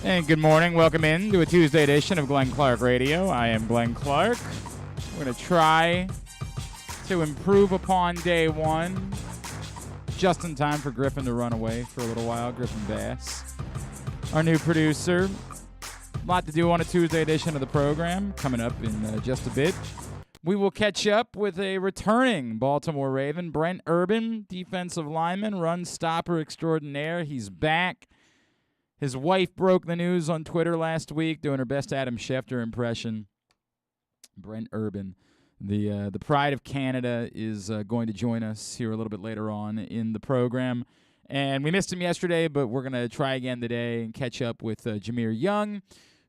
And good morning. Welcome in to a Tuesday edition of Glenn Clark Radio. I am Glenn Clark. We're going to try to improve upon day one just in time for Griffin to run away for a little while. Griffin Bass, our new producer. A lot to do on a Tuesday edition of the program coming up in just a bit. We will catch up with a returning Baltimore Raven, Brent Urban, defensive lineman, run stopper extraordinaire. He's back. His wife broke the news on Twitter last week, doing her best Adam Schefter impression. Brent Urban, the pride of Canada, is going to join us here a little bit later on in the program. And we missed him yesterday, but we're going to try again today and catch up with Jahmir Young,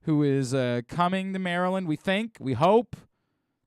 who is coming to Maryland, we hope.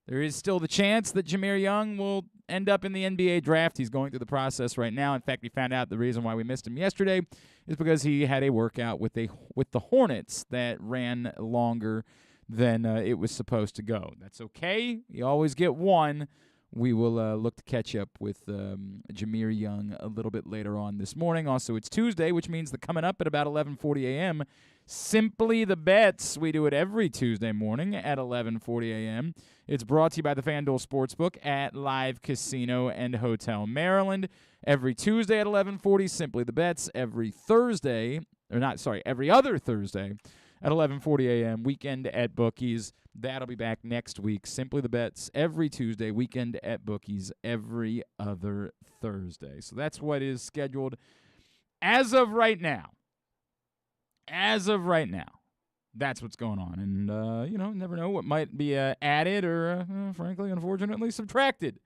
There is still the chance that Jahmir Young will end up in the NBA draft. He's going through the process right now. In fact, we found out the reason why we missed him yesterday is because he had a workout with the Hornets that ran longer than it was supposed to go. That's okay. You always get one. We will look to catch up with Jahmir Young a little bit later on this morning. Also, it's Tuesday, which means that coming up at about 11:40 a.m., Simply the Bets. We do it every Tuesday morning at 11:40 a.m. It's brought to you by the FanDuel Sportsbook at Live Casino and Hotel Maryland. Every Tuesday at 11:40, Simply the Bets. Every other Thursday at 11:40 a.m. Weekend at Bookies. That'll be back next week. Simply the Bets every Tuesday. Weekend at Bookies every other Thursday. So that's what is scheduled as of right now. That's what's going on. And, never know what might be added or, frankly, unfortunately, subtracted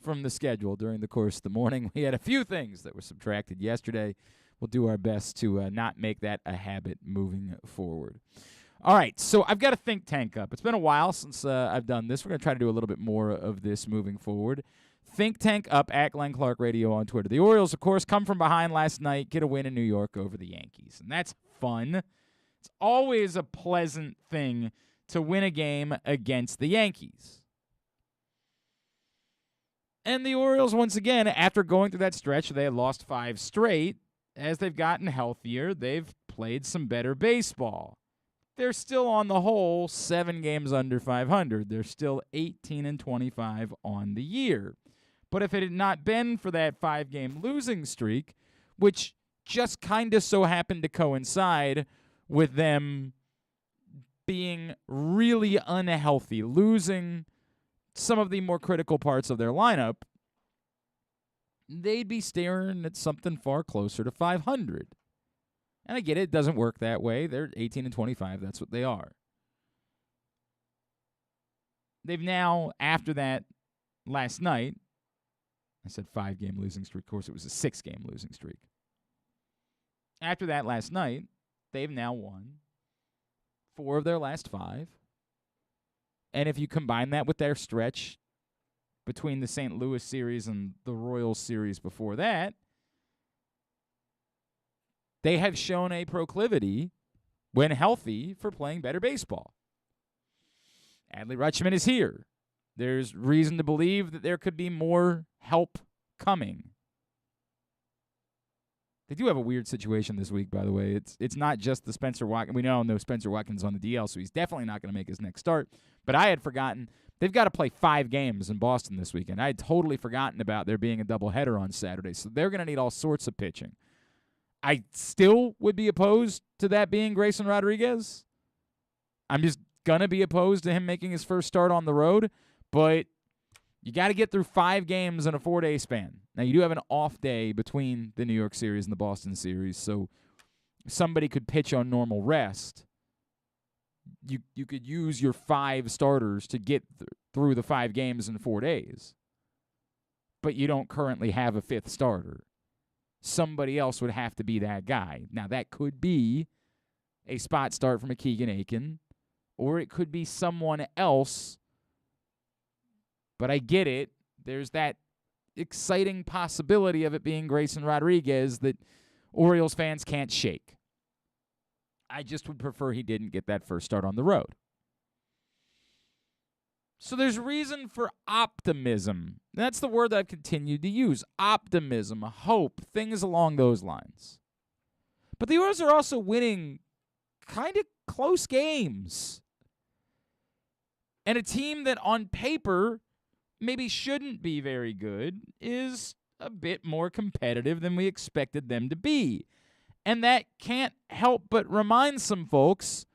from the schedule during the course of the morning. We had a few things that were subtracted yesterday. We'll do our best to not make that a habit moving forward. All right, so I've got a think tank up. It's been a while since I've done this. We're going to try to do a little bit more of this moving forward. Think tank up at Glenn Clark Radio on Twitter. The Orioles, of course, come from behind last night, get a win in New York over the Yankees, and that's fun. It's always a pleasant thing to win a game against the Yankees. And the Orioles, once again, after going through that stretch, they had lost 5 straight. As they've gotten healthier, they've played some better baseball. They're still on the whole 7 games under 500. They're still 18-25 on the year. But if it had not been for that 5-game losing streak, which just kind of so happened to coincide with them being really unhealthy, losing some of the more critical parts of their lineup, they'd be staring at something far closer to 500. And I get it doesn't work that way. They're 18-25. That's what they are. They've now, after that last night, I said 5-game losing streak. Of course, it was a 6-game losing streak. After that last night, they've now won 4 of their last 5. And if you combine that with their stretch between the St. Louis series and the Royals series before that, they have shown a proclivity, when healthy, for playing better baseball. Adley Rutschman is here. There's reason to believe that there could be more help coming. They do have a weird situation this week, by the way. It's not just the Spencer Watkins. We know no Spencer Watkins on the DL, so he's definitely not going to make his next start. But I had forgotten they've got to play 5 games in Boston this weekend. I had totally forgotten about there being a doubleheader on Saturday, so they're going to need all sorts of pitching. I still would be opposed to that being Grayson Rodriguez. I'm just going to be opposed to him making his first start on the road, but you got to get through 5 games in a 4-day span. Now, you do have an off day between the New York series and the Boston series, so somebody could pitch on normal rest. You could use your 5 starters to get through the 5 games in 4 days, but you don't currently have a 5th starter. Somebody else would have to be that guy. Now, that could be a spot start from a Keegan Aiken, or it could be someone else. But I get it. There's that exciting possibility of it being Grayson Rodriguez that Orioles fans can't shake. I just would prefer he didn't get that first start on the road. So there's reason for optimism. That's the word that I've continued to use. Optimism, hope, things along those lines. But the Orioles are also winning kind of close games. And a team that on paper maybe shouldn't be very good is a bit more competitive than we expected them to be. And that can't help but remind some folks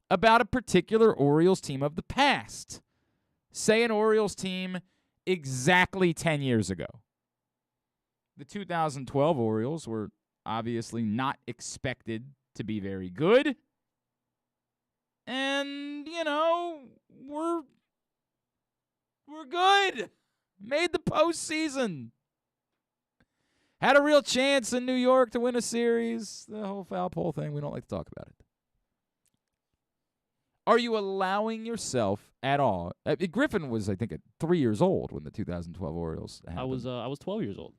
about a particular Orioles team of the past. Say an Orioles team exactly 10 years ago. The 2012 Orioles were obviously not expected to be very good. And, we're good. Made the postseason. Had a real chance in New York to win a series. The whole foul pole thing, we don't like to talk about it. Are you allowing yourself at all? Griffin was, I think, at 3 years old when the 2012 Orioles happened. I was 12 years old.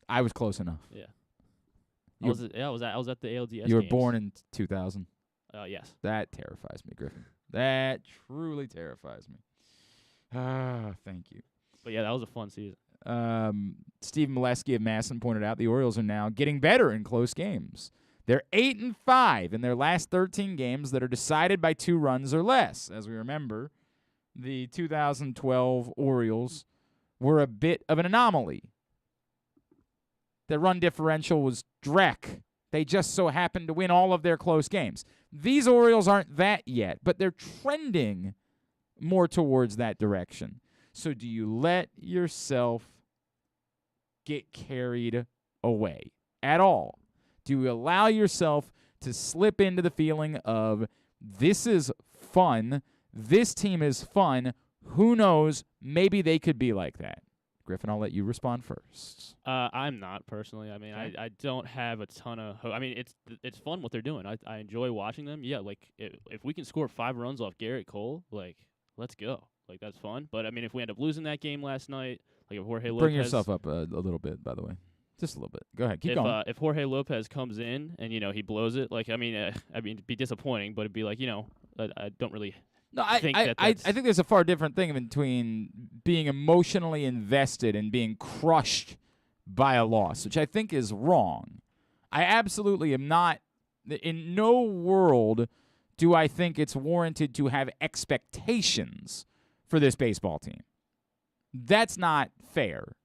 I was close enough. Yeah. I was at the ALDS You were games. born in 2000. Yes. That terrifies me, Griffin. That truly terrifies me. Thank you. But yeah, that was a fun season. Steve Molesky of Masson pointed out the Orioles are now getting better in close games. They're 8-5 in their last 13 games that are decided by 2 runs or less. As we remember, the 2012 Orioles were a bit of an anomaly. Their run differential was dreck. They just so happened to win all of their close games. These Orioles aren't that yet, but they're trending more towards that direction. So do you let yourself get carried away at all? Do you allow yourself to slip into the feeling of, this is fun, this team is fun, who knows, maybe they could be like that? Griffin, I'll let you respond first. I'm not, personally. I mean, I don't have a ton of hope. I mean, it's fun what they're doing. I enjoy watching them. Yeah, like, if we can score 5 runs off Garrett Cole, like, let's go. Like, that's fun. But, I mean, if we end up losing that game last night, like if Jorge Lopez... Bring yourself up a little bit, by the way. Just a little bit. Go ahead. Keep going. If Jorge Lopez comes in and, he blows it, like, it'd be disappointing, but it'd be like, I don't really... No, I think there's a far different thing between being emotionally invested and being crushed by a loss, which I think is wrong. I absolutely am not... In no world do I think it's warranted to have expectations for this baseball team. That's not fair.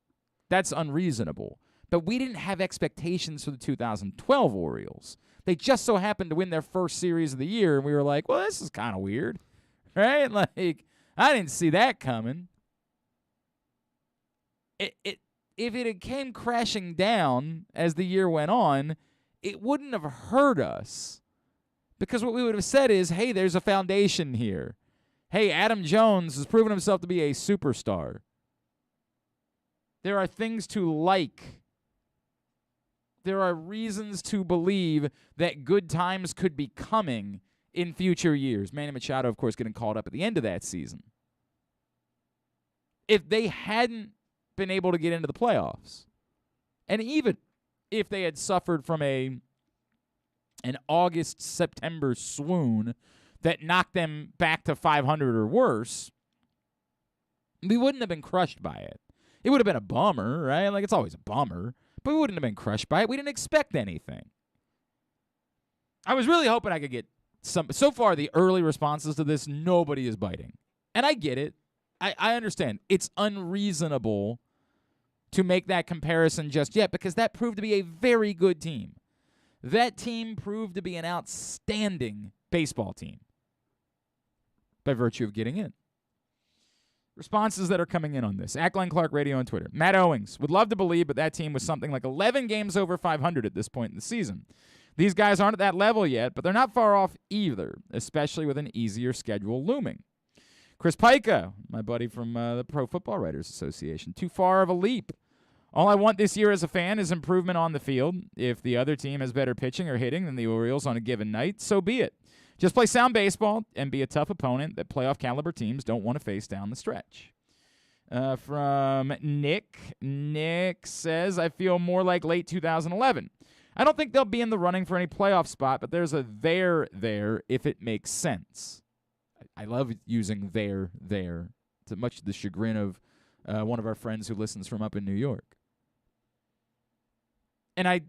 That's unreasonable. But we didn't have expectations for the 2012 Orioles. They just so happened to win their first series of the year, and we were like, well, this is kind of weird. Right? Like, I didn't see that coming. If it had came crashing down as the year went on, it wouldn't have hurt us. Because what we would have said is, hey, there's a foundation here. Hey, Adam Jones has proven himself to be a superstar. There are things to like. There are reasons to believe that good times could be coming in future years. Manny Machado, of course, getting called up at the end of that season. If they hadn't been able to get into the playoffs, and even if they had suffered from an August-September swoon that knocked them back to 500 or worse, we wouldn't have been crushed by it. It would have been a bummer, right? Like, it's always a bummer. But we wouldn't have been crushed by it. We didn't expect anything. I was really hoping I could get some. So far, the early responses to this, nobody is biting. And I get it. I understand. It's unreasonable to make that comparison just yet because that proved to be a very good team. That team proved to be an outstanding baseball team by virtue of getting in. Responses that are coming in on this. At Glenn Clark Radio on Twitter. Matt Owings would love to believe, but that team was something like 11 games over 500 at this point in the season. These guys aren't at that level yet, but they're not far off either, especially with an easier schedule looming. Chris Pica, my buddy from the Pro Football Writers Association. Too far of a leap. All I want this year as a fan is improvement on the field. If the other team has better pitching or hitting than the Orioles on a given night, so be it. Just play sound baseball and be a tough opponent that playoff caliber teams don't want to face down the stretch. From Nick. Nick says, I feel more like late 2011. I don't think they'll be in the running for any playoff spot, but there's a there if it makes sense. I love using there. To much the chagrin of one of our friends who listens from up in New York. And I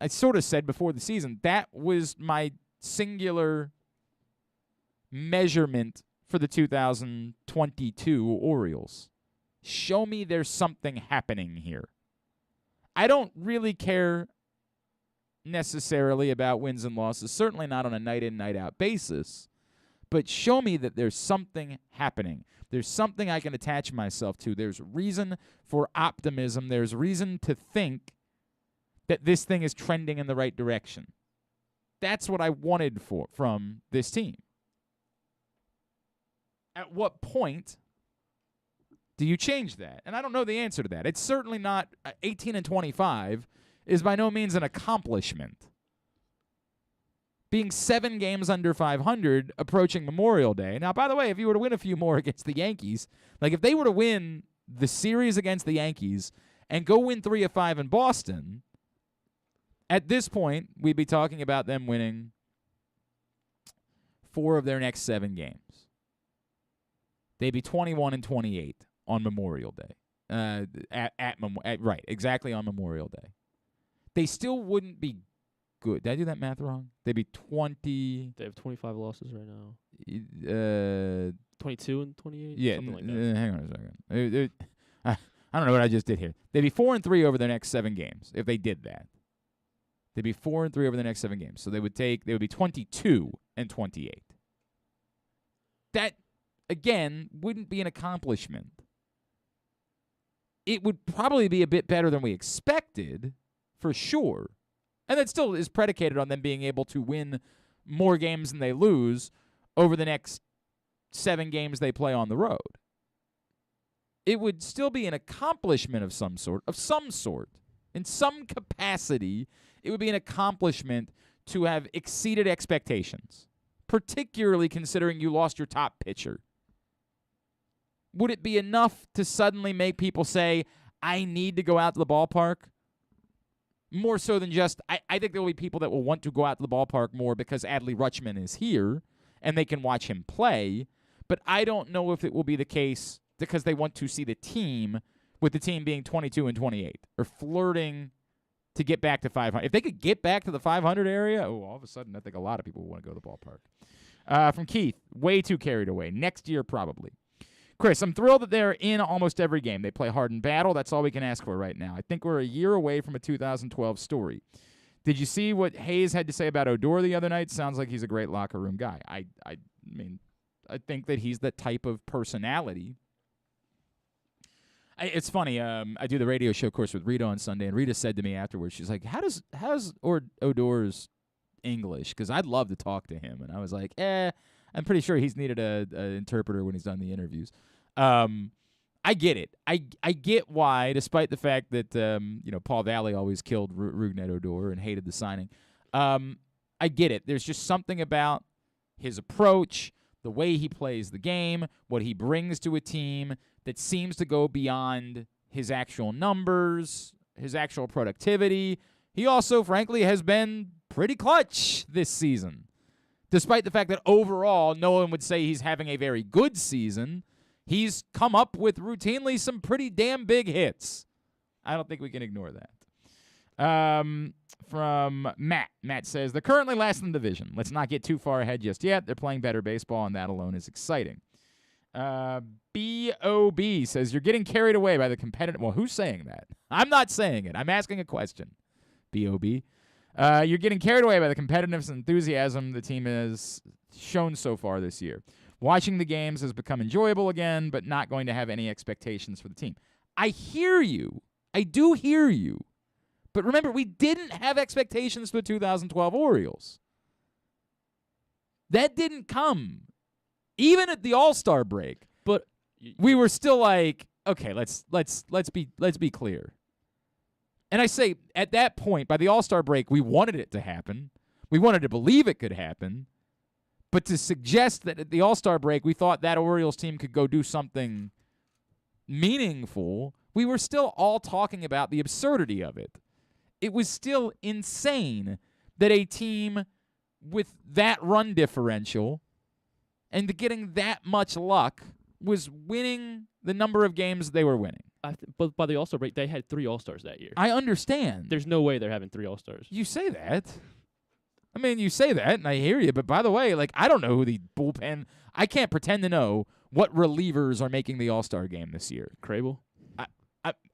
sort of said before the season, that was my singular measurement for the 2022 Orioles. Show me there's something happening here. I don't really care necessarily about wins and losses, certainly not on a night-in, night-out basis, but show me that there's something happening. There's something I can attach myself to. There's reason for optimism. There's reason to think that this thing is trending in the right direction. That's what I wanted from this team. At what point do you change that? And I don't know the answer to that. It's certainly not 18-25 is by no means an accomplishment. Being 7 games under 500 approaching Memorial Day. Now, by the way, if you were to win a few more against the Yankees, like if they were to win the series against the Yankees and go win 3 of 5 in Boston, at this point, we'd be talking about them winning 4 of their next 7 games. They'd be 21-28 on Memorial Day. Right, exactly on Memorial Day. They still wouldn't be good. Did I do that math wrong? They'd be 20. They have 25 losses right now. 22-28. Yeah, something like that. Hang on a second. I don't know what I just did here. They'd be 4-3 over their next 7 games if they did that. They'd be 4-3 over the next 7 games. So they would be 22-28. That, again, wouldn't be an accomplishment. It would probably be a bit better than we expected, for sure. And that still is predicated on them being able to win more games than they lose over the next 7 games they play on the road. It would still be an accomplishment of some sort. In some capacity, it would be an accomplishment to have exceeded expectations, particularly considering you lost your top pitcher. Would it be enough to suddenly make people say, I need to go out to the ballpark? More so than just, I think there will be people that will want to go out to the ballpark more because Adley Rutschman is here and they can watch him play. But I don't know if it will be the case because they want to see the team, with the team being 22-28 or flirting to get back to 500. If they could get back to the 500 area, all of a sudden I think a lot of people will want to go to the ballpark. From Keith, way too carried away. Next year, probably. Chris, I'm thrilled that they're in almost every game. They play hard in battle. That's all we can ask for right now. I think we're a year away from a 2012 story. Did you see what Hayes had to say about Odor the other night? Sounds like he's a great locker room guy. I mean, I think that he's the type of personality. It's funny. I do the radio show, of course, with Rita on Sunday, and Rita said to me afterwards, she's like, how's Odor's English? Because I'd love to talk to him. And I was like, I'm pretty sure he's needed an interpreter when he's done the interviews. I get it. I get why, despite the fact that Paul Valley always killed Rougned Odor and hated the signing. I get it. There's just something about his approach, the way he plays the game, what he brings to a team that seems to go beyond his actual numbers, his actual productivity. He also, frankly, has been pretty clutch this season. Despite the fact that overall no one would say he's having a very good season, he's come up with routinely some pretty damn big hits. I don't think we can ignore that. From Matt. Matt says, they're currently last in the division. Let's not get too far ahead just yet. They're playing better baseball, and that alone is exciting. B.O.B. says, you're getting carried away by the competitive... Well, who's saying that? I'm not saying it. I'm asking a question. B.O.B. You're getting carried away by the competitiveness and enthusiasm the team has shown so far this year. Watching the games has become enjoyable again, but not going to have any expectations for the team. I hear you. I do hear you. But remember, we didn't have expectations for the 2012 Orioles. That didn't come. Even at the All-Star break. But we were still like, okay, let's be clear. And I say, at that point, by the All-Star break, we wanted it to happen. We wanted to believe it could happen. But to suggest that at the All-Star break we thought that Orioles team could go do something meaningful, we were still all talking about the absurdity of it. It was still insane that a team with that run differential and getting that much luck was winning the number of games they were winning. But by the All-Star break, they had 3 All-Stars that year. I understand. There's no way they're having 3 All-Stars. You say that. I mean, you say that, and I hear you, but by the way, like, I don't know who the bullpen. I can't pretend to know what relievers are making the All-Star game this year. Crable?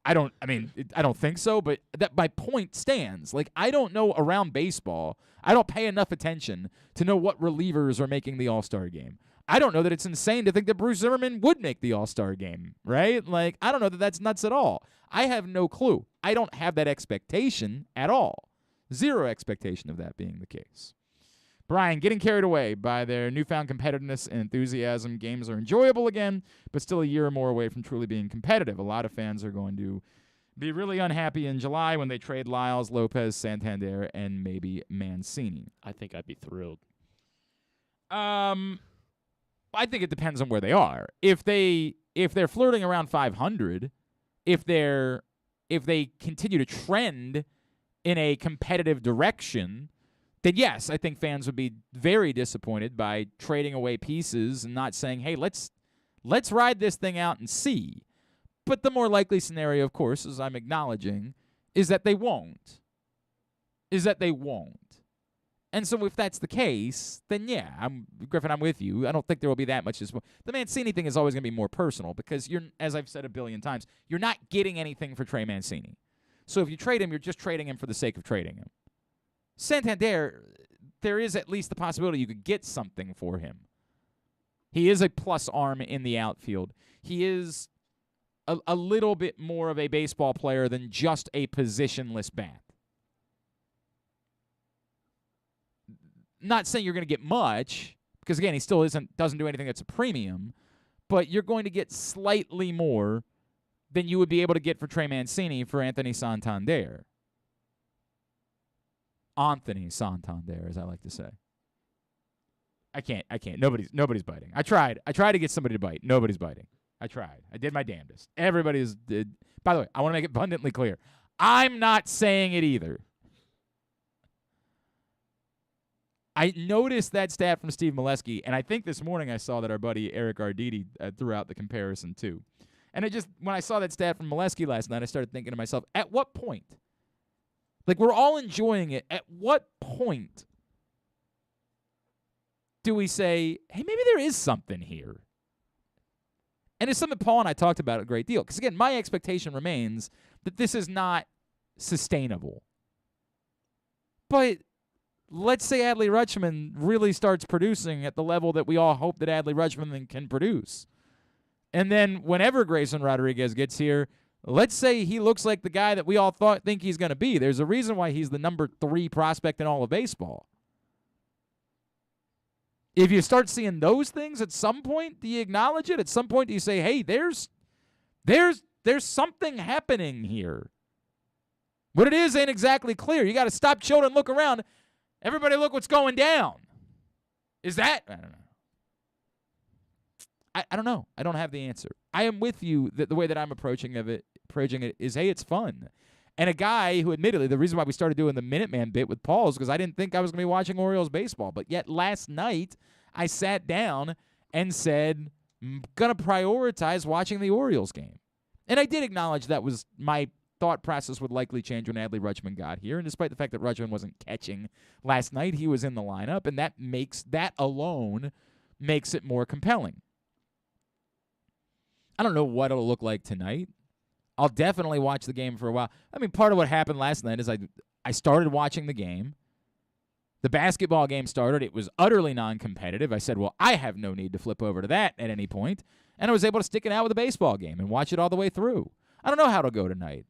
I don't. I mean, I don't think so. But that my point stands. Like, I don't know around baseball. I don't pay enough attention to know what relievers are making the All-Star game. I don't know that it's insane to think that Bruce Zimmerman would make the All-Star game, right? Like, I don't know that that's nuts at all. I have no clue. I don't have that expectation at all. Zero expectation of that being the case. Brian, getting carried away by their newfound competitiveness and enthusiasm. Games are enjoyable again, but still a year or more away from truly being competitive. A lot of fans are going to be really unhappy in July when they trade Lyles, Lopez, Santander, and maybe Mancini. I think I'd be thrilled. I think it depends on where they are. If they're flirting around 500, if they continue to trend in a competitive direction, then yes, I think fans would be very disappointed by trading away pieces and not saying, "Hey, let's ride this thing out and see." But the more likely scenario, of course, as I'm acknowledging, is that they won't. And so if that's the case, then yeah, Griffin, I'm with you. I don't think there will be that much. The Mancini thing is always going to be more personal because as I've said a billion times, you're not getting anything for Trey Mancini. So if you trade him, you're just trading him for the sake of trading him. Santander, there is at least the possibility you could get something for him. He is a plus arm in the outfield. He is a little bit more of a baseball player than just a positionless bat. Not saying you're going to get much, because again, he still doesn't do anything that's a premium, but you're going to get slightly more than you would be able to get for Trey Mancini for Anthony Santander. Anthony Santander, as I like to say. I can't. Nobody's biting. I tried to get somebody to bite. Nobody's biting. I tried. I did my damnedest. Everybody's did. By the way, I want to make it abundantly clear. I'm not saying it either. I noticed that stat from Steve Molesky, and I think this morning I saw that our buddy Eric Arditi threw out the comparison too. And when I saw that stat from Molesky last night, I started thinking to myself, at what point? Like, we're all enjoying it. At what point do we say, hey, maybe there is something here? And it's something Paul and I talked about a great deal. Because, again, my expectation remains that this is not sustainable. But let's say Adley Rutschman really starts producing at the level that we all hope that Adley Rutschman can produce. And then whenever Grayson Rodriguez gets here, let's say he looks like the guy that we all think he's going to be. There's a reason why he's the number 3 prospect in all of baseball. If you start seeing those things at some point, do you acknowledge it? At some point, do you say, hey, there's something happening here? What it is ain't exactly clear. You got to stop, chill, and look around. Everybody look what's going down. Is that? I don't know. I don't know. I don't have the answer. I am with you that the way that I'm approaching it is, hey, it's fun. And a guy who, admittedly, the reason why we started doing the Minuteman bit with Paul is because I didn't think I was going to be watching Orioles baseball. But yet last night, I sat down and said, I'm going to prioritize watching the Orioles game. And I did acknowledge that was my thought process would likely change when Adley Rutschman got here. And despite the fact that Rutschman wasn't catching last night, he was in the lineup. And that alone makes it more compelling. I don't know what it'll look like tonight. I'll definitely watch the game for a while. I mean, part of what happened last night is I started watching the game. The basketball game started. It was utterly non-competitive. I said, well, I have no need to flip over to that at any point. And I was able to stick it out with the baseball game and watch it all the way through. I don't know how it'll go tonight.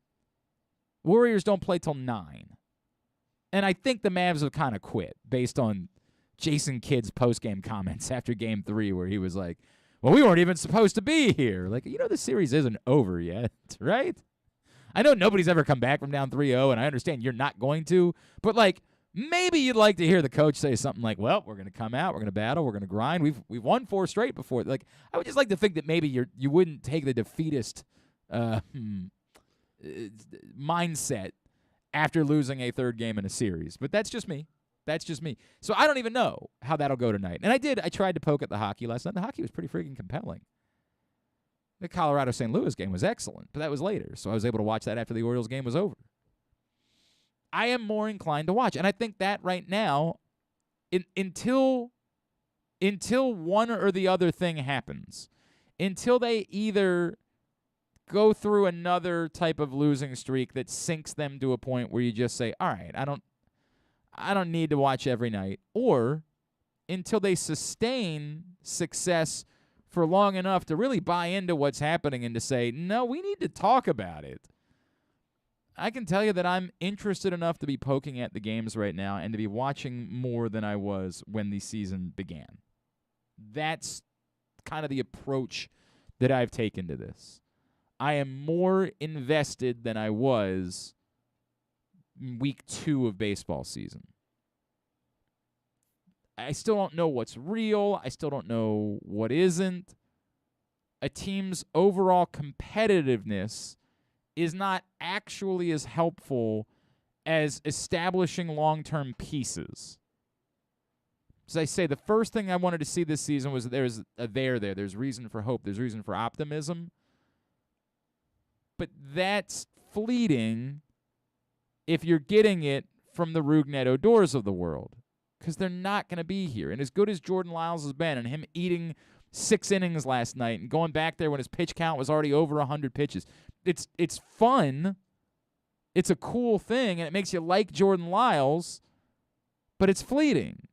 Warriors don't play till 9. And I think the Mavs have kind of quit based on Jason Kidd's post-game comments after Game 3 where he was like, well, we weren't even supposed to be here. Like, the series isn't over yet, right? I know nobody's ever come back from down 3-0, and I understand you're not going to. But, like, maybe you'd like to hear the coach say something like, well, we're going to come out, we're going to battle, we're going to grind. We've won 4 straight before. Like, I would just like to think that maybe you wouldn't take the defeatist mindset after losing a 3rd game in a series. But that's just me. So I don't even know how that'll go tonight. And I tried to poke at the hockey last night. The hockey was pretty freaking compelling. The Colorado-St. Louis game was excellent, but that was later. So I was able to watch that after the Orioles game was over. I am more inclined to watch. And I think that right now, until one or the other thing happens, until they either go through another type of losing streak that sinks them to a point where you just say, all right, I don't need to watch every night, or until they sustain success for long enough to really buy into what's happening and to say, no, we need to talk about it. I can tell you that I'm interested enough to be poking at the games right now and to be watching more than I was when the season began. That's kind of the approach that I've taken to this. I am more invested than I was in week 2 of baseball season. I still don't know what's real. I still don't know what isn't. A team's overall competitiveness is not actually as helpful as establishing long-term pieces. As I say, the first thing I wanted to see this season was that there's a there. There's reason for hope. There's reason for optimism. But that's fleeting if you're getting it from the Rougned Odors of the world, because they're not going to be here. And as good as Jordan Lyles has been, and him eating 6 innings last night and going back there when his pitch count was already over 100 pitches, it's fun. It's a cool thing, and it makes you like Jordan Lyles, but it's fleeting.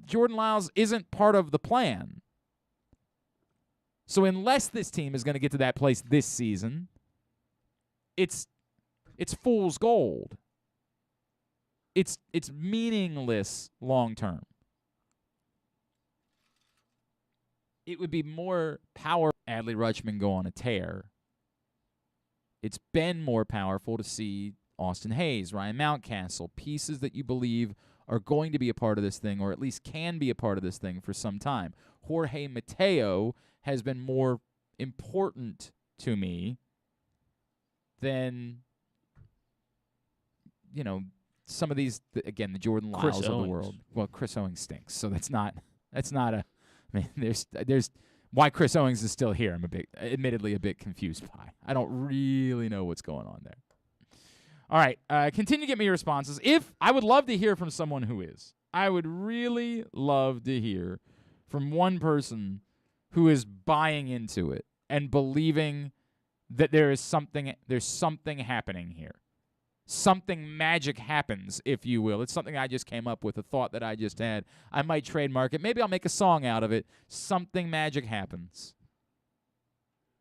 Jordan Lyles isn't part of the plan. So unless this team is going to get to that place this season, it's fool's gold. It's meaningless long term. It would be more powerful to Adley Rutschman go on a tear. It's been more powerful to see Austin Hayes, Ryan Mountcastle, pieces that you believe are going to be a part of this thing, or at least can be a part of this thing for some time. Jorge Mateo has been more important to me than, some of these, again, the Jordan Lyles of the world. Well, Chris Owings stinks, so that's not a, there's why Chris Owings is still here. I'm admittedly a bit confused by. I don't really know what's going on there. All right, continue to get me your responses. I would love to hear from someone who is. I would really love to hear from one person who is buying into it and believing that there's something happening here. Something magic happens, if you will. It's something I just came up with, a thought that I just had. I might trademark it. Maybe I'll make a song out of it. Something magic happens.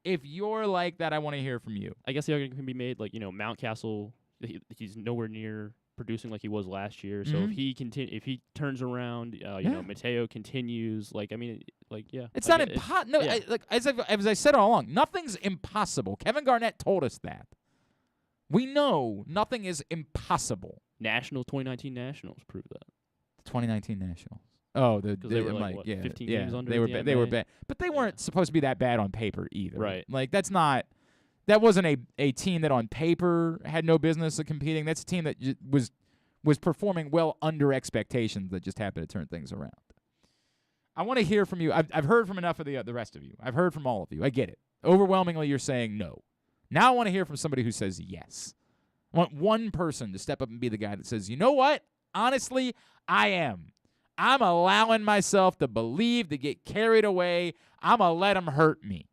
If you're like that, I want to hear from you. I guess the argument can be made, Mountcastle, he's nowhere near producing like he was last year. So if he turns around, Mateo continues. It's not impossible. No, yeah. As I said all along, nothing's impossible. Kevin Garnett told us that. We know nothing is impossible. 2019 Nationals proved that. The 2019 Nationals. Oh, they were 15 games under. They were bad, but they weren't supposed to be that bad on paper either. Right. That wasn't a team that on paper had no business of competing. That's a team that was performing well under expectations that just happened to turn things around. I want to hear from you. I've heard from enough of the rest of you. I've heard from all of you. I get it. Overwhelmingly, you're saying no. Now I want to hear from somebody who says yes. I want one person to step up and be the guy that says, you know what? Honestly, I am. I'm allowing myself to believe, to get carried away. I'm going to let them hurt me.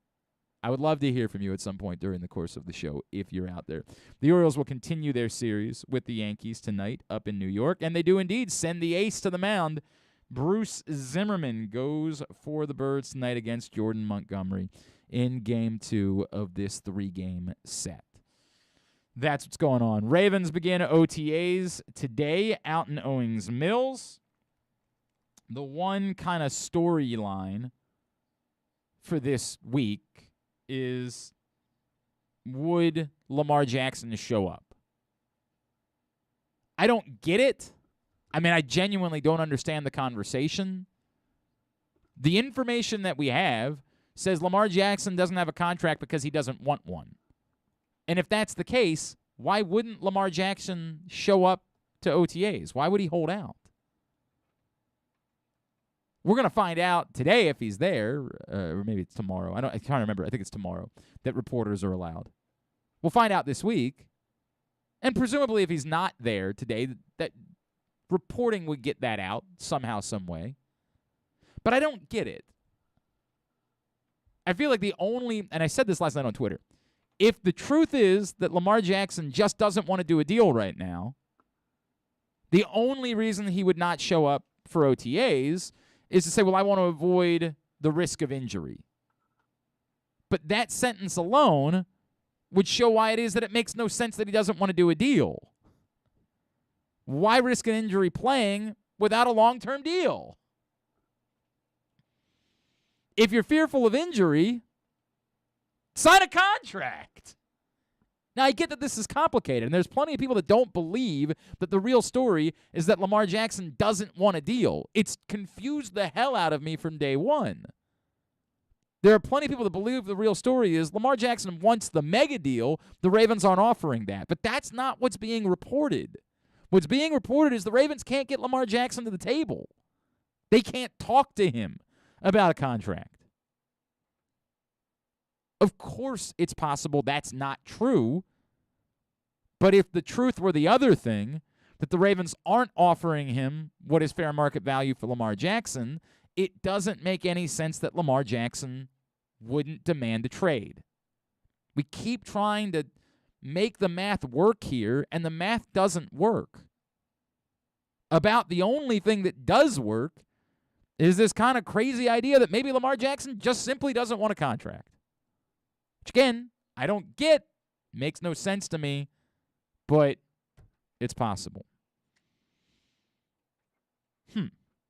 I would love to hear from you at some point during the course of the show if you're out there. The Orioles will continue their series with the Yankees tonight up in New York, and they do indeed send the ace to the mound. Bruce Zimmerman goes for the Birds tonight against Jordan Montgomery in Game 2 of this 3-game set. That's what's going on. Ravens begin OTAs today out in Owings Mills. The one kind of storyline for this week is, would Lamar Jackson show up? I don't get it. I genuinely don't understand the conversation. The information that we have says Lamar Jackson doesn't have a contract because he doesn't want one. And if that's the case, why wouldn't Lamar Jackson show up to OTAs? Why would he hold out? We're going to find out today if he's there, or maybe it's tomorrow. I can't remember. I think it's tomorrow that reporters are allowed. We'll find out this week. And presumably if he's not there today, that reporting would get that out somehow, some way. But I don't get it. I feel like and I said this last night on Twitter, if the truth is that Lamar Jackson just doesn't want to do a deal right now, the only reason he would not show up for OTAs is to say, well, I want to avoid the risk of injury. But that sentence alone would show why it is that it makes no sense that he doesn't want to do a deal. Why risk an injury playing without a long-term deal? If you're fearful of injury, sign a contract. Now, I get that this is complicated, and there's plenty of people that don't believe that the real story is that Lamar Jackson doesn't want a deal. It's confused the hell out of me from day one. There are plenty of people that believe the real story is Lamar Jackson wants the mega deal. The Ravens aren't offering that. But that's not what's being reported. What's being reported is the Ravens can't get Lamar Jackson to the table. They can't talk to him about a contract. Of course it's possible that's not true, but if the truth were the other thing, that the Ravens aren't offering him what is fair market value for Lamar Jackson, it doesn't make any sense that Lamar Jackson wouldn't demand a trade. We keep trying to make the math work here, and the math doesn't work. About the only thing that does work is this kind of crazy idea that maybe Lamar Jackson just simply doesn't want a contract. Which, again, I don't get. Makes no sense to me, but it's possible.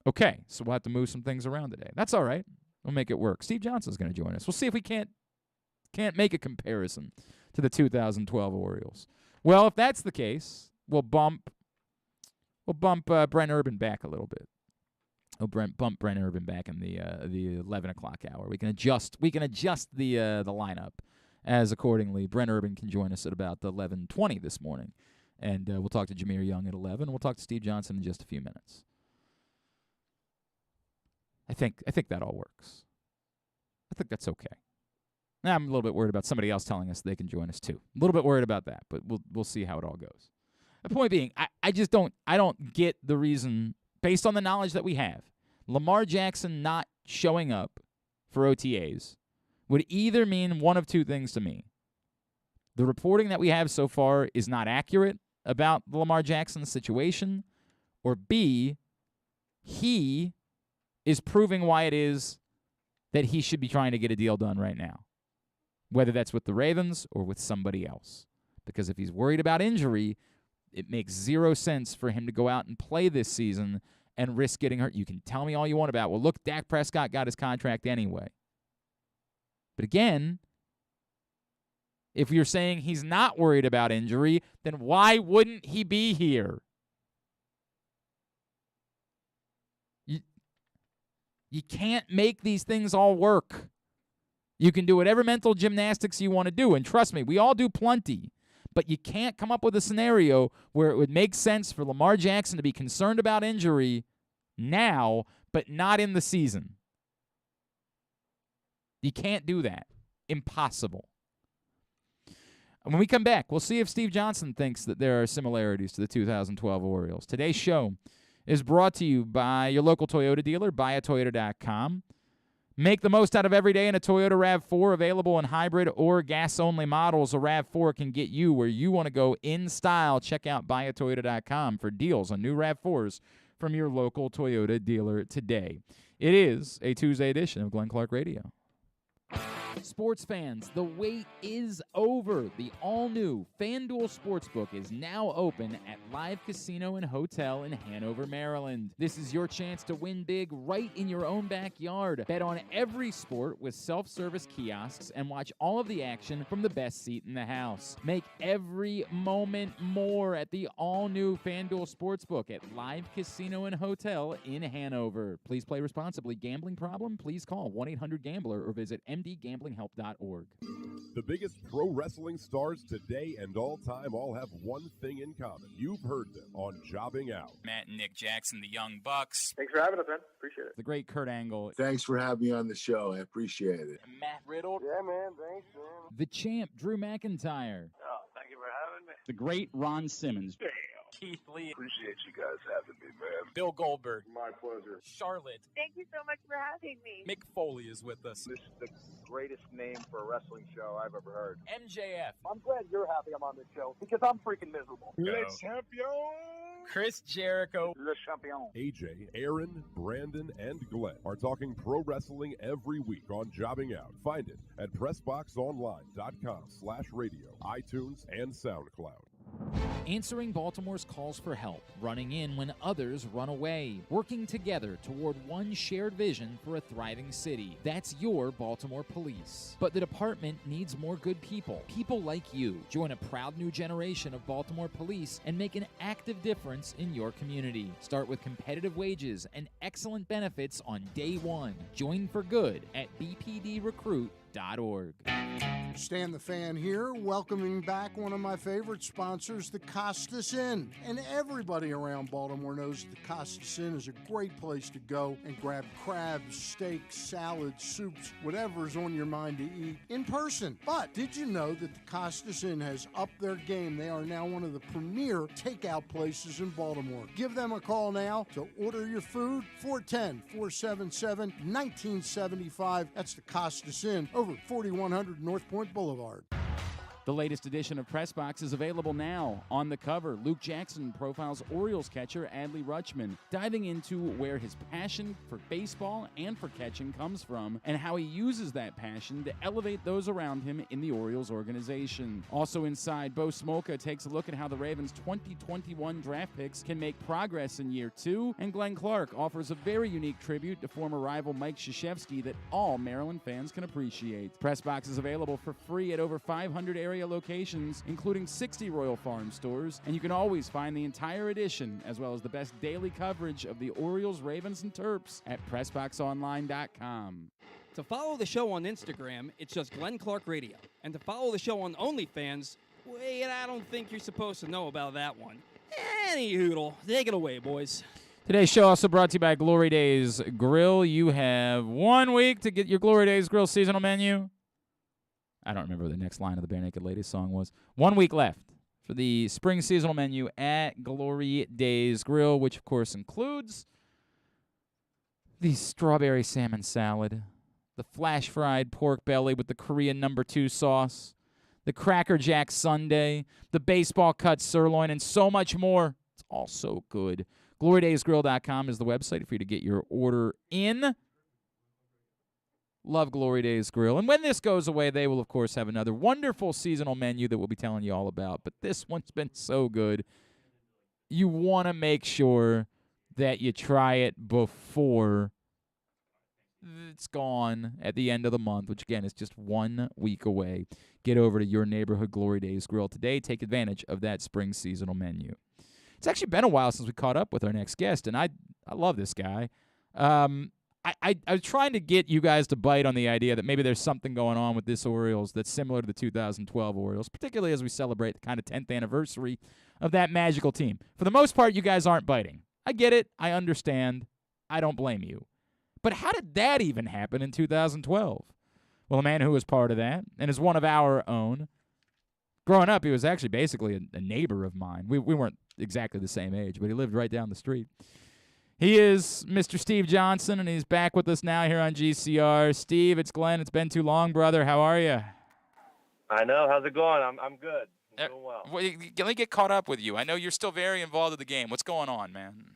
Okay, so we'll have to move some things around today. That's all right. We'll make it work. Steve Johnson's going to join us. We'll see if we can't make a comparison to the 2012 Orioles. Well, if that's the case, we'll bump Brent Urban back a little bit. Bump Brent Urban back in the 11 o'clock hour. We can adjust the lineup as accordingly. Brent Urban can join us at about 11:20 this morning, and we'll talk to Jahmir Young at 11. We'll talk to Steve Johnson in just a few minutes. I think that all works. I think that's okay. Now, I'm a little bit worried about somebody else telling us they can join us too. A little bit worried about that, but we'll see how it all goes. The point being, I just don't get the reason, based on the knowledge that we have, Lamar Jackson not showing up for OTAs would either mean one of two things to me. The reporting that we have so far is not accurate about the Lamar Jackson situation, or B, he is proving why it is that he should be trying to get a deal done right now, whether that's with the Ravens or with somebody else. Because if he's worried about injury, it makes zero sense for him to go out and play this season and risk getting hurt. You can tell me all you want about, well, look, Dak Prescott got his contract anyway. But again, if you're saying he's not worried about injury, then why wouldn't he be here? You can't make these things all work. You can do whatever mental gymnastics you want to do, and trust me, we all do plenty. But you can't come up with a scenario where it would make sense for Lamar Jackson to be concerned about injury now, but not in the season. You can't do that. Impossible. When we come back, we'll see if Steve Johnson thinks that there are similarities to the 2012 Orioles. Today's show is brought to you by your local Toyota dealer, buyatoyota.com. Make the most out of every day in a Toyota RAV4, available in hybrid or gas-only models. A RAV4 can get you where you want to go in style. Check out buyatoyota.com for deals on new RAV4s from your local Toyota dealer today. It is a Tuesday edition of Glenn Clark Radio. Sports fans, the wait is over. The all-new FanDuel Sportsbook is now open at Live Casino and Hotel in Hanover, Maryland. This is your chance to win big right in your own backyard. Bet on every sport with self-service kiosks and watch all of the action from the best seat in the house. Make every moment more at the all-new FanDuel Sportsbook at Live Casino and Hotel in Hanover. Please play responsibly. Gambling problem? Please call 1-800-GAMBLER or visit mdgamblinghelp.org. The biggest pro wrestling stars today and all time all have one thing in common. You've heard them on Jobbing Out. Matt and Nick Jackson, the Young Bucks. Thanks for having us, man. Appreciate it. The great Kurt Angle. Thanks for having me on the show. I appreciate it. Matt Riddle. Yeah, man. Thanks, man. The champ, Drew McIntyre. Oh, thank you for having me. The great Ron Simmons. Damn. Keith Lee. Appreciate you guys having me, man. Bill Goldberg. My pleasure. Charlotte. Thank you so much for having me. Mick Foley is with us. This is the greatest name for a wrestling show I've ever heard. MJF. I'm glad you're happy I'm on this show because I'm freaking miserable. Le champion. Chris Jericho. Le champion. AJ, Aaron, Brandon, and Glenn are talking pro wrestling every week on Jobbing Out. Find it at PressBoxOnline.com/radio, iTunes, and SoundCloud. Answering Baltimore's calls for help, running in when others run away, working together toward one shared vision for a thriving city. That's your Baltimore Police. But the department needs more good people. People like you. Join a proud new generation of Baltimore Police and make an active difference in your community. Start with competitive wages and excellent benefits on day one. Join for good at bpdrecruit.org. Stan the Fan here, welcoming back one of my favorite sponsors, the Costas Inn. And everybody around Baltimore knows the Costas Inn is a great place to go and grab crabs, steaks, salads, soups, whatever's on your mind to eat in person. But did you know that the Costas Inn has upped their game? They are now one of the premier takeout places in Baltimore. Give them a call now to order your food, 410-477-1975. That's the Costas Inn, over 4100 North Point Boulevard. The latest edition of Press Box is available now. On the cover, Luke Jackson profiles Orioles catcher Adley Rutschman, diving into where his passion for baseball and for catching comes from and how he uses that passion to elevate those around him in the Orioles organization. Also inside, Bo Smolka takes a look at how the Ravens' 2021 draft picks can make progress in year two, and Glenn Clark offers a very unique tribute to former rival Mike Krzyzewski that all Maryland fans can appreciate. Press Box is available for free at over 500 area locations, including 60 Royal Farm stores, and you can always find the entire edition as well as the best daily coverage of the Orioles, Ravens, and Terps at PressBoxOnline.com. To follow the show on Instagram, it's just Glenn Clark Radio. And to follow the show on OnlyFans, wait, I don't think you're supposed to know about that one. Any hoodle, take it away, boys. Today's show also brought to you by Glory Days Grill. You have 1 week to get your Glory Days Grill seasonal menu. I don't remember what the next line of the Bare Naked Ladies song was. 1 week left for the spring seasonal menu at Glory Days Grill, which, of course, includes the strawberry salmon salad, the flash-fried pork belly with the Korean No. 2 sauce, the Cracker Jack sundae, the baseball cut sirloin, and so much more. It's all so good. GloryDaysGrill.com is the website for you to get your order in. Love Glory Days Grill. And when this goes away, they will, of course, have another wonderful seasonal menu that we'll be telling you all about. But this one's been so good. You want to make sure that you try it before it's gone at the end of the month, which, again, is just 1 week away. Get over to your neighborhood Glory Days Grill today. Take advantage of that spring seasonal menu. It's actually been a while since we caught up with our next guest, and I love this guy. I was trying to get you guys to bite on the idea that maybe there's something going on with this Orioles that's similar to the 2012 Orioles, particularly as we celebrate the kind of 10th anniversary of that magical team. For the most part, you guys aren't biting. I get it. I understand. I don't blame you. But how did that even happen in 2012? Well, a man who was part of that and is one of our own. Growing up, he was actually basically a neighbor of mine. We weren't exactly the same age, but he lived right down the street. He is Mr. Steve Johnson, and he's back with us now here on GCR. Steve, it's Glenn. It's been too long, brother. How are you? I know. How's it going? I'm good. I'm doing well. Let me get caught up with you. I know you're still very involved in the game. What's going on, man?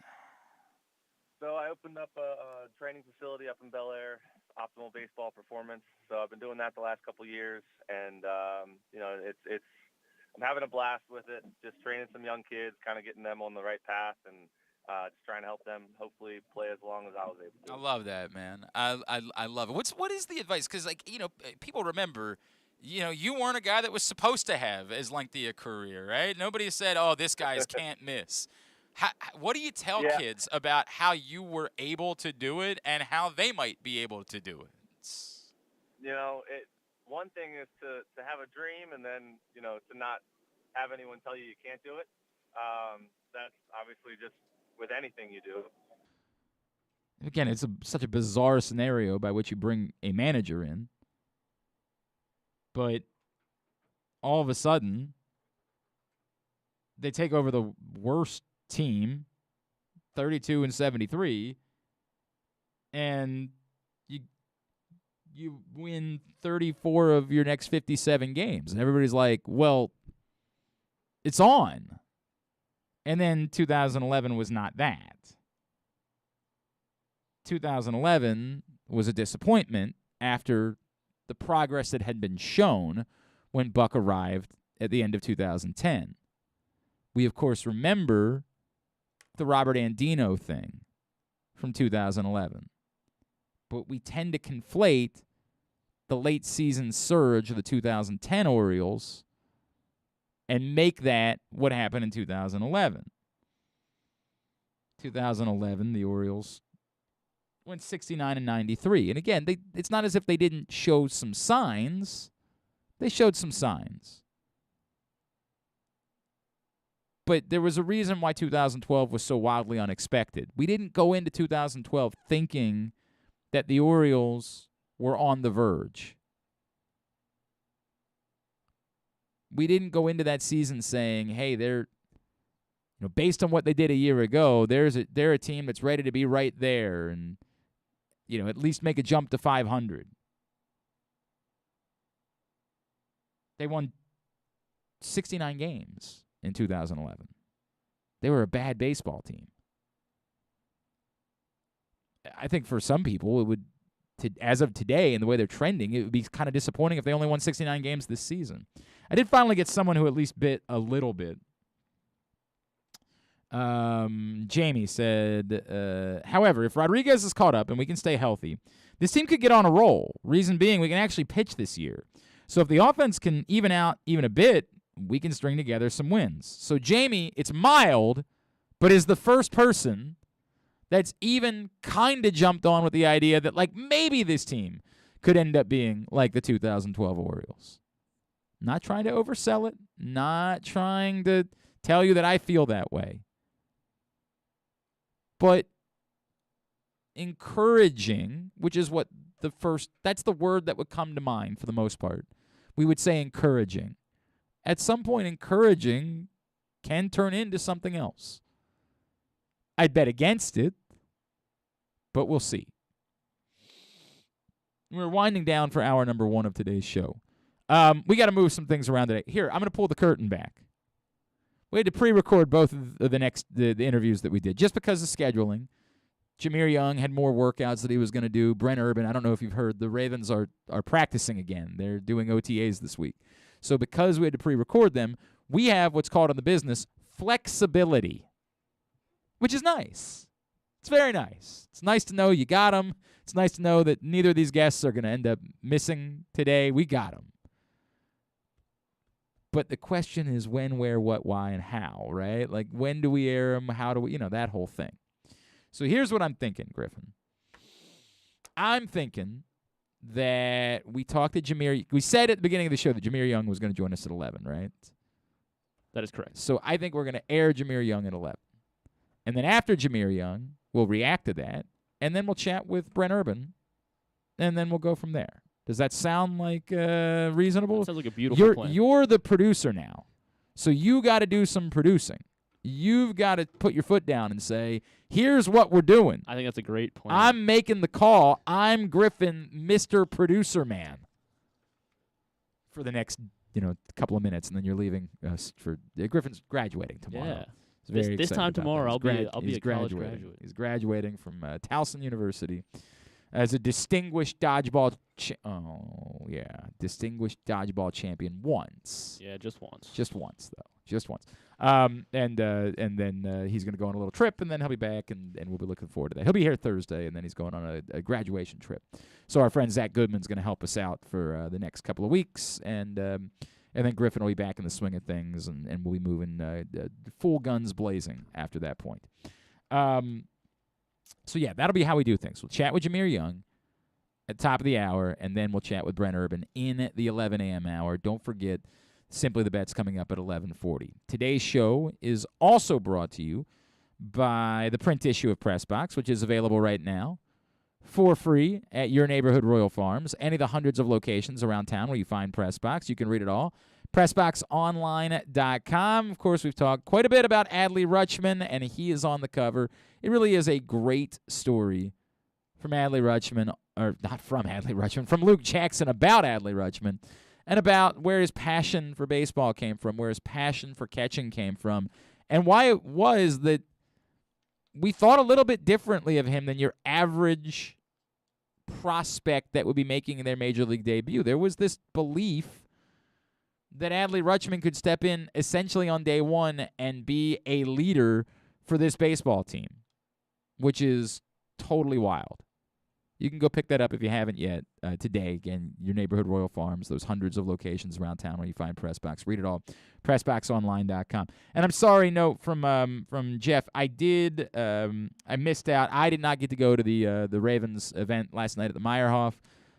So I opened up a training facility up in Bel Air, Optimal Baseball Performance. So I've been doing that the last couple of years, and it's I'm having a blast with it. Just training some young kids, kind of getting them on the right path, and just trying to help them hopefully play as long as I was able to. I love that, man. I love it. What is the advice? Because people remember, you weren't a guy that was supposed to have as lengthy a career, right? Nobody said, "Oh, this guy's can't miss." What do you tell kids about how you were able to do it and how they might be able to do it? One thing is to have a dream, and then to not have anyone tell you can't do it. That's obviously just with anything you do. Again, it's such a bizarre scenario by which you bring a manager in, but all of a sudden, they take over the worst team, 32-73, and you win 34 of your next 57 games. And everybody's like, well, it's on. And then 2011 was not that. 2011 was a disappointment after the progress that had been shown when Buck arrived at the end of 2010. We, of course, remember the Robert Andino thing from 2011. But we tend to conflate the late season surge of the 2010 Orioles and make that what happened in 2011. 2011, the Orioles went 69-93. And again, it's not as if they didn't show some signs. They showed some signs. But there was a reason why 2012 was so wildly unexpected. We didn't go into 2012 thinking that the Orioles were on the verge. We didn't go into that season saying, hey, they're, based on what they did a year ago, they're a team that's ready to be right there and, at least make a jump to 500. They won 69 games in 2011. They were a bad baseball team. I think for some people, it would, as of today and the way they're trending, it would be kind of disappointing if they only won 69 games this season. I did finally get someone who at least bit a little bit. Jamie said, however, if Rodriguez is caught up and we can stay healthy, this team could get on a roll. Reason being, we can actually pitch this year. So if the offense can even out even a bit, we can string together some wins. So Jamie, it's mild, but is the first person that's even kind of jumped on with the idea that, maybe this team could end up being like the 2012 Orioles. Not trying to oversell it. Not trying to tell you that I feel that way. But encouraging, which is what that's the word that would come to mind for the most part. We would say encouraging. At some point, encouraging can turn into something else. I'd bet against it, but we'll see. We're winding down for hour number 1 of today's show. We got to move some things around today. Here, I'm going to pull the curtain back. We had to pre-record both of the interviews that we did just because of scheduling. Jahmir Young had more workouts that he was going to do. Brent Urban, I don't know if you've heard, the Ravens are practicing again. They're doing OTAs this week. So because we had to pre-record them, we have what's called in the business flexibility, which is nice. It's very nice. It's nice to know you got them. It's nice to know that neither of these guests are going to end up missing today. We got them. But the question is when, where, what, why, and how, right? When do we air them? How do we, that whole thing. So here's what I'm thinking, Griffin. I'm thinking that we talked to Jahmir. We said at the beginning of the show that Jahmir Young was going to join us at 11, right? That is correct. So I think we're going to air Jahmir Young at 11. And then after Jahmir Young, we'll react to that, and then we'll chat with Brent Urban, and then we'll go from there. Does that sound reasonable? That sounds like a beautiful plan. You're the producer now, so you got to do some producing. You've got to put your foot down and say, here's what we're doing. I think that's a great plan. I'm making the call. I'm Griffin, Mr. Producer Man, for the next couple of minutes, and then you're leaving us for Griffin's graduating tomorrow. Yeah. This time tomorrow, I'll be a college graduate. He's graduating from Towson University as a distinguished dodgeball champion once. Yeah, just once. Just once, though. Just once. And then he's going to go on a little trip, and then he'll be back, and we'll be looking forward to that. He'll be here Thursday, and then he's going on a graduation trip. So our friend Zach Goodman's going to help us out for the next couple of weeks, and then Griffin will be back in the swing of things, and we'll be moving full guns blazing after that point. So, yeah, that'll be how we do things. We'll chat with Jahmir Young at the top of the hour, and then we'll chat with Brent Urban in the 11 a.m. hour. Don't forget, Simply the Bet's coming up at 11:40. Today's show is also brought to you by the print issue of Press Box, which is available right now for free at your neighborhood Royal Farms, any of the hundreds of locations around town where you find Press Box. You can read it all. PressBoxOnline.com. Of course, we've talked quite a bit about Adley Rutschman, and he is on the cover. It really is a great story from Adley Rutschman, or not from Adley Rutschman, from Luke Jackson about Adley Rutschman, and about where his passion for baseball came from, where his passion for catching came from, and why it was that we thought a little bit differently of him than your average prospect that would be making their major league debut. There was this belief that Adley Rutschman could step in essentially on day one and be a leader for this baseball team, which is totally wild. You can go pick that up if you haven't yet today. Again, your neighborhood Royal Farms, those hundreds of locations around town where you find PressBox. Read it all, PressBoxOnline.com. And I'm sorry, note from Jeff. I missed out. I did not get to go to the Ravens event last night at the Meyerhoff.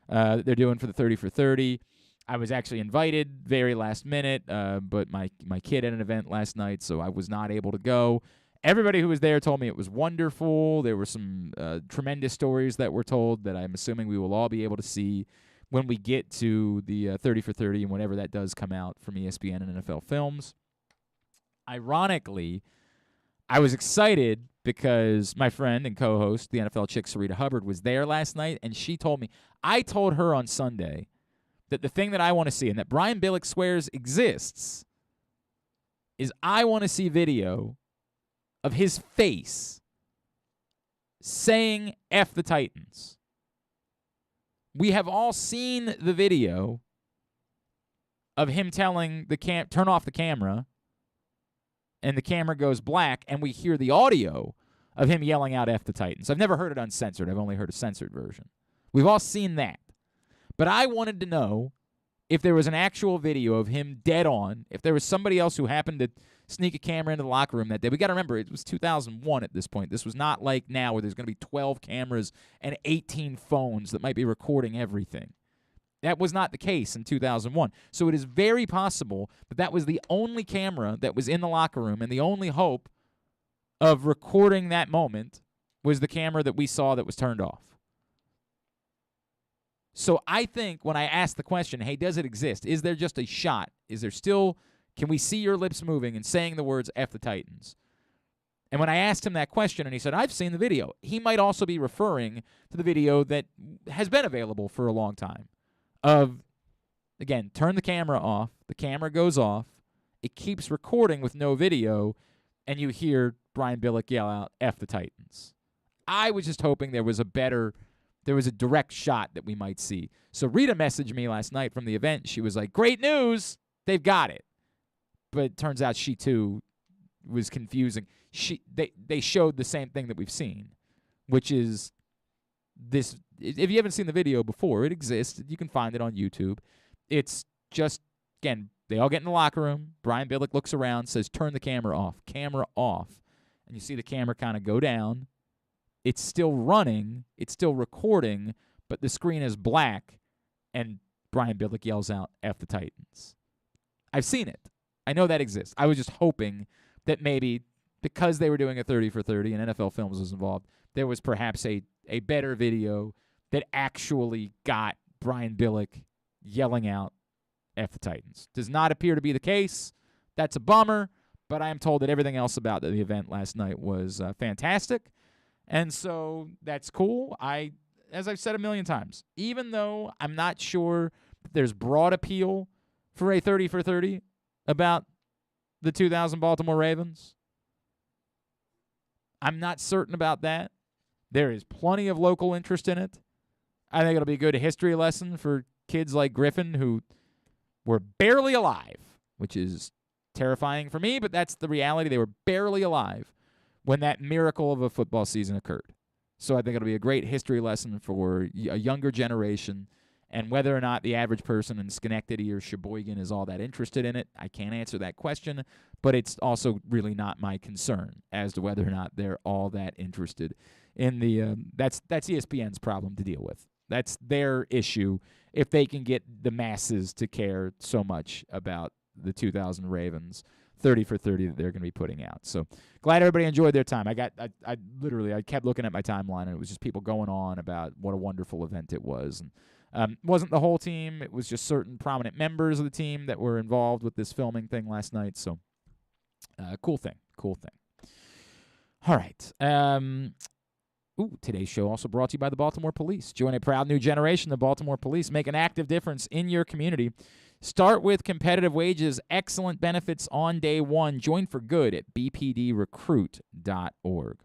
They're doing for the 30 for 30. I was actually invited very last minute, but my kid had an event last night, so I was not able to go. Everybody who was there told me it was wonderful. There were some tremendous stories that were told that I'm assuming we will all be able to see when we get to the 30 for 30 and whenever that does come out from ESPN and NFL Films. Ironically, I was excited because my friend and co-host, the NFL chick Sarita Hubbard, was there last night, and she told me, I told her on Sunday that the thing that I want to see and that Brian Billick swears exists is I want to see video of his face saying F the Titans. We have all seen the video of him telling the turn off the camera, and the camera goes black, and we hear the audio of him yelling out F the Titans. I've never heard it uncensored. I've only heard a censored version. We've all seen that. But I wanted to know if there was an actual video of him dead on, if there was somebody else who happened to sneak a camera into the locker room that day. We got to remember, it was 2001 at this point. This was not like now where there's going to be 12 cameras and 18 phones that might be recording everything. That was not the case in 2001. So it is very possible that that was the only camera that was in the locker room, and the only hope of recording that moment was the camera that we saw that was turned off. So I think when I asked the question, hey, does it exist? Is there just a shot? Is there still, can we see your lips moving and saying the words F the Titans? And when I asked him that question and he said, I've seen the video, he might also be referring to the video that has been available for a long time of, again, turn the camera off, the camera goes off, it keeps recording with no video, and you hear Brian Billick yell out F the Titans. I was just hoping there was a direct shot that we might see. So Rita messaged me last night from the event. She was like, great news, they've got it. But it turns out she, too, was confusing. They showed the same thing that we've seen, which is this. If you haven't seen the video before, it exists. You can find it on YouTube. It's just, again, they all get in the locker room. Brian Billick looks around, says, turn the camera off. Camera off. And you see the camera kind of go down. It's still running, it's still recording, but the screen is black, and Brian Billick yells out, F the Titans. I've seen it. I know that exists. I was just hoping that maybe because they were doing a 30 for 30 and NFL Films was involved, there was perhaps a better video that actually got Brian Billick yelling out F the Titans. Does not appear to be the case. That's a bummer, but I am told that everything else about the event last night was fantastic. And so that's cool. As I've said a million times, even though I'm not sure that there's broad appeal for a 30 for 30 about the 2000 Baltimore Ravens, I'm not certain about that. There is plenty of local interest in it. I think it'll be a good history lesson for kids like Griffin who were barely alive, which is terrifying for me, but that's the reality. They were barely alive when that miracle of a football season occurred. So I think it'll be a great history lesson for a younger generation, and whether or not the average person in Schenectady or Sheboygan is all that interested in it, I can't answer that question, but it's also really not my concern as to whether or not they're all that interested in the that's ESPN's problem to deal with. That's their issue if they can get the masses to care so much about the 2000 Ravens 30 for 30 that they're going to be putting out. So glad everybody enjoyed their time. I literally kept looking at my timeline, and it was just people going on about what a wonderful event it was. And Wasn't the whole team. It was just certain prominent members of the team that were involved with this filming thing last night. So, cool thing. All right. Today's show also brought to you by the Baltimore Police. Join a proud new generation. The Baltimore Police make an active difference in your community. Start with competitive wages, excellent benefits on day one. Join for good at bpdrecruit.org.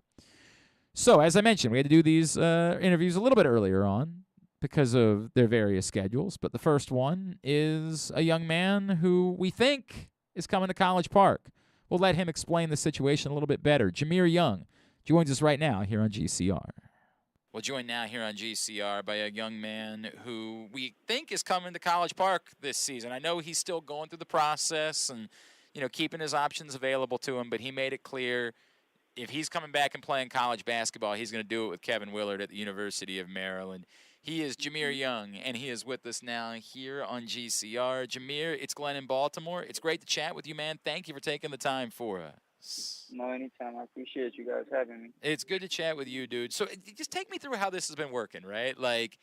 So, as I mentioned, we had to do these interviews a little bit earlier on because of their various schedules. But the first one is a young man who we think is coming to College Park. We'll let him explain the situation a little bit better. Jahmir Young joins us right now here on GCR. We're joined now here on GCR by a young man who we think is coming to College Park this season. I know he's still going through the process and, keeping his options available to him, but he made it clear if he's coming back and playing college basketball, he's going to do it with Kevin Willard at the University of Maryland. He is Jahmir Young, and he is with us now here on GCR. Jahmir, it's Glenn in Baltimore. It's great to chat with you, man. Thank you for taking the time for us. No, anytime. I appreciate you guys having me. It's good to chat with you, dude. So just take me through how this has been working, right? Like,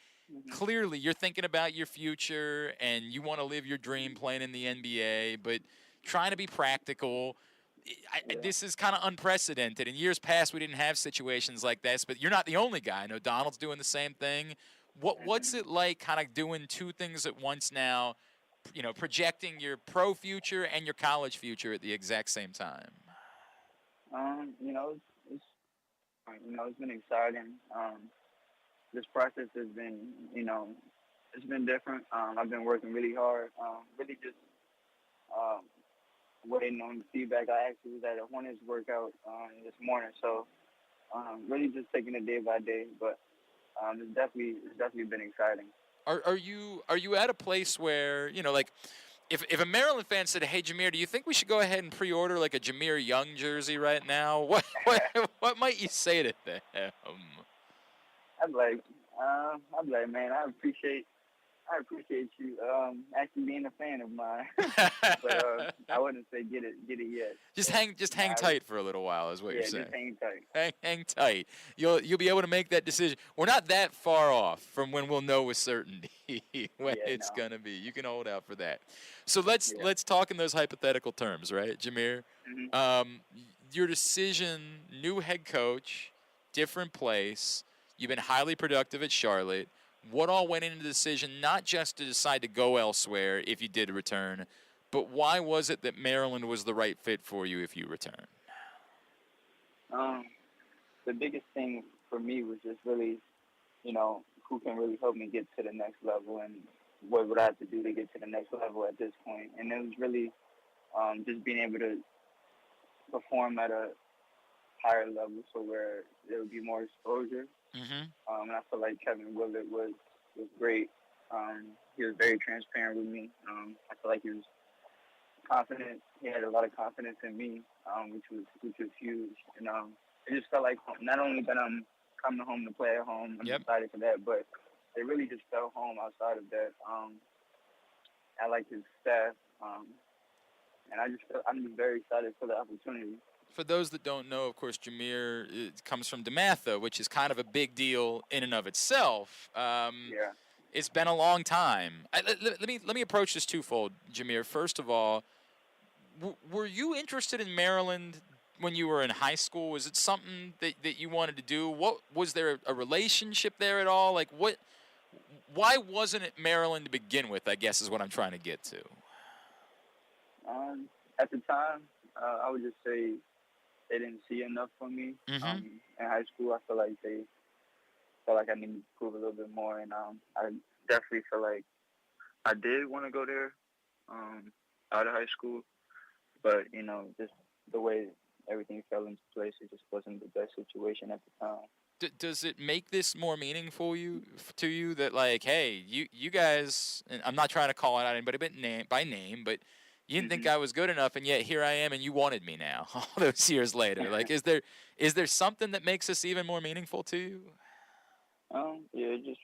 clearly you're thinking about your future and you want to live your dream playing in the NBA, but trying to be practical. This is kind of unprecedented. In years past, we didn't have situations like this, but you're not the only guy. I know Donald's doing the same thing. What's it like kind of doing two things at once now, projecting your pro future and your college future at the exact same time? It's been exciting. This process has been, it's been different. I've been working really hard, really just waiting on the feedback. I actually was at a Hornets workout this morning, so really just taking it day by day. But it's definitely been exciting. Are you at a place where if a Maryland fan said, "Hey, Jahmir, do you think we should go ahead and pre-order like a Jahmir Young jersey right now?" What might you say to them? I'd be like, man, I appreciate you actually being a fan of mine. But I wouldn't say get it yet. Just hang tight for a little while is what you're saying. Just hang tight. Hang tight. You'll be able to make that decision. We're not that far off from when we'll know with certainty when it's gonna be. You can hold out for that. So let's talk in those hypothetical terms, right, Jahmir? Mm-hmm. Your decision, new head coach, different place. You've been highly productive at Charlotte. What all went into the decision, not just to decide to go elsewhere if you did return, but why was it that Maryland was the right fit for you if you return? The biggest thing for me was just really, who can really help me get to the next level and what would I have to do to get to the next level at this point. And it was really just being able to perform at a higher level so where there would be more exposure. Mm-hmm. And I feel like Kevin Willard was great. He was very transparent with me. I feel like he was confident. He had a lot of confidence in me, which was huge. And it just felt like not only that I'm coming home to play at home, I'm excited for that, but it really just felt home outside of that. I like his staff, and I'm just very excited for the opportunity. For those that don't know, of course, Jahmir comes from DeMatha, which is kind of a big deal in and of itself. It's been a long time. Let me approach this twofold, Jahmir. First of all, were you interested in Maryland when you were in high school? Was it something that you wanted to do? What was there a relationship there at all? Like why wasn't it Maryland to begin with, I guess is what I'm trying to get to. At the time, I would just say they didn't see enough from me. Mm-hmm. In high school, I feel like they felt like I needed to prove a little bit more, and I definitely feel like I did want to go there out of high school, but, just the way everything fell into place, it just wasn't the best situation at the time. Does it make this more meaningful to you that, like, hey, you guys, and I'm not trying to call out anybody by name, but you didn't think I was good enough, and yet here I am, and you wanted me now all those years later. Like, is there something that makes this even more meaningful to you? Yeah, it just